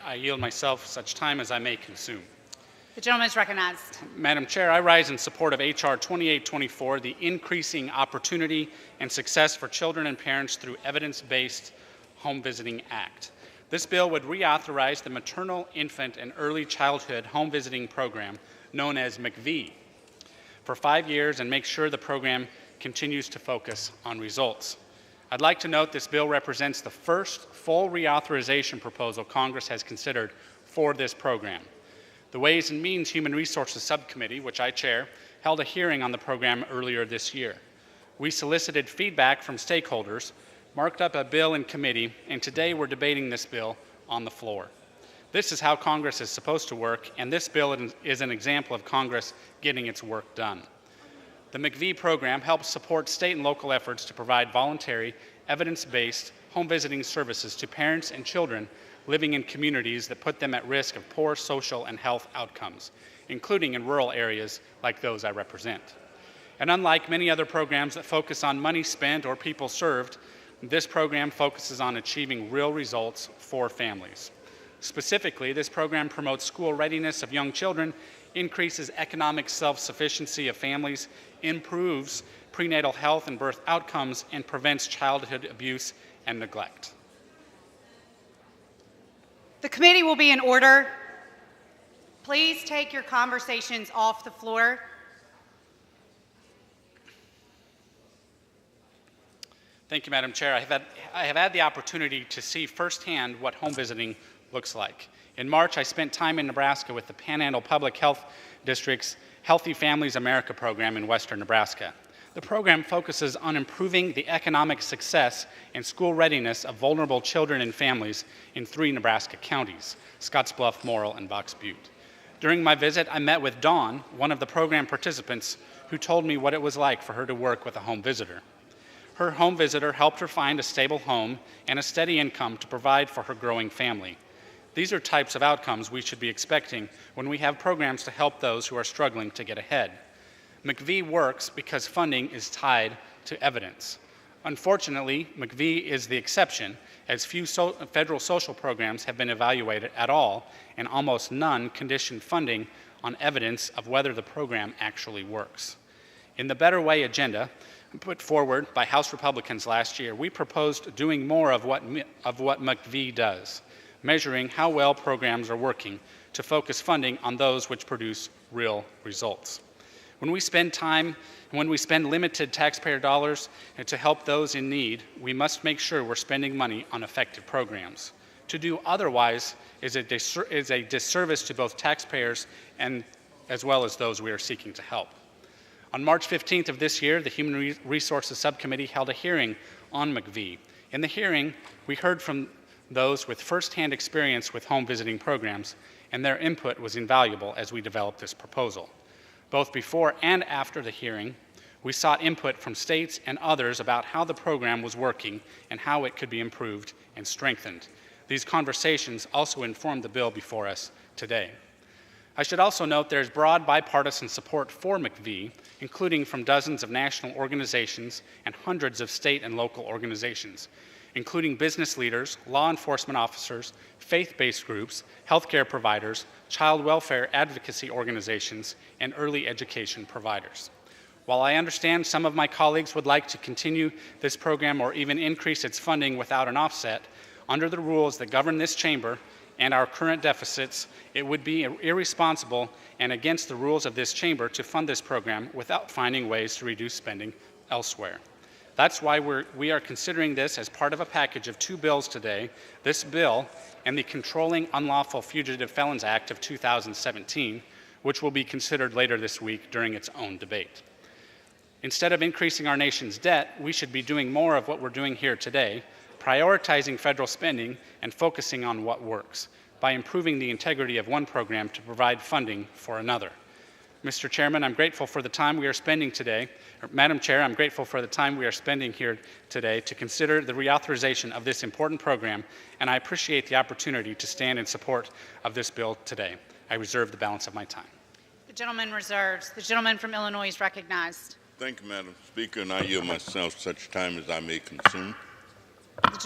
I yield myself such time as I may consume. The gentleman is recognized. Madam Chair, I rise in support of H.R. 2824, the Increasing Opportunity and Success for Children and Parents Through Evidence-Based Home Visiting Act. This bill would reauthorize the Maternal, Infant, and Early Childhood Home Visiting Program, known as MIECHV, for 5 years and make sure the program continues to focus on results. I'd like to note this bill represents the first full reauthorization proposal Congress has considered for this program. The Ways and Means Human Resources Subcommittee, which I chair, held a hearing on the program earlier this year. We solicited feedback from stakeholders, marked up a bill in committee, and today we're debating this bill on the floor. This is how Congress is supposed to work, and this bill is an example of Congress getting its work done. The MIECHV program helps support state and local efforts to provide voluntary, evidence-based home visiting services to parents and children living in communities that put them at risk of poor social and health outcomes, including in rural areas like those I represent. And unlike many other programs that focus on money spent or people served, this program focuses on achieving real results for families. Specifically, this program promotes school readiness of young children, increases economic self-sufficiency of families, improves prenatal health and birth outcomes, and prevents childhood abuse and neglect. The committee will be in order. Please take your conversations off the floor. Thank you, Madam Chair. I have had the opportunity to see firsthand what home visiting looks like. In March, I spent time in Nebraska with the Panhandle Public Health District's Healthy Families America program in western Nebraska. The program focuses on improving the economic success and school readiness of vulnerable children and families in 3 Nebraska counties, Scottsbluff, Morrill, and Box Butte. During my visit, I met with Dawn, one of the program participants, who told me what it was like for her to work with a home visitor. Her home visitor helped her find a stable home and a steady income to provide for her growing family. These are types of outcomes we should be expecting when we have programs to help those who are struggling to get ahead. MIECHV works because funding is tied to evidence. Unfortunately, MIECHV is the exception, as few federal social programs have been evaluated at all, and almost none condition funding on evidence of whether the program actually works. In the Better Way agenda, put forward by House Republicans last year, we proposed doing more of what MIECHV does, measuring how well programs are working to focus funding on those which produce real results. When we spend limited taxpayer dollars to help those in need, we must make sure we're spending money on effective programs. To do otherwise is a disservice to both taxpayers and as well as those we are seeking to help. On March 15th of this year, the Human Resources Subcommittee held a hearing on MIECHV. In the hearing, we heard from those with firsthand experience with home visiting programs, and their input was invaluable as we developed this proposal. Both before and after the hearing, we sought input from states and others about how the program was working and how it could be improved and strengthened. These conversations also informed the bill before us today. I should also note there's broad bipartisan support for MIECHV, including from dozens of national organizations and hundreds of state and local organizations, including business leaders, law enforcement officers, faith-based groups, healthcare providers, child welfare advocacy organizations, and early education providers. While I understand some of my colleagues would like to continue this program or even increase its funding without an offset, under the rules that govern this chamber and our current deficits, it would be irresponsible and against the rules of this chamber to fund this program without finding ways to reduce spending elsewhere. That's why we are considering this as part of a package of 2 bills today, this bill and the Controlling Unlawful Fugitive Felons Act of 2017, which will be considered later this week during its own debate. Instead of increasing our nation's debt, we should be doing more of what we're doing here today, prioritizing federal spending and focusing on what works, by improving the integrity of one program to provide funding for another. Mr. Chairman, I'm grateful for the time we are spending today, or Madam Chair, I'm grateful for the time we are spending here today to consider the reauthorization of this important program, and I appreciate the opportunity to stand in support of this bill today. I reserve the balance of my time. The gentleman reserves. The gentleman from Illinois is recognized. Thank you, Madam Speaker, and I yield myself such time as I may consume. The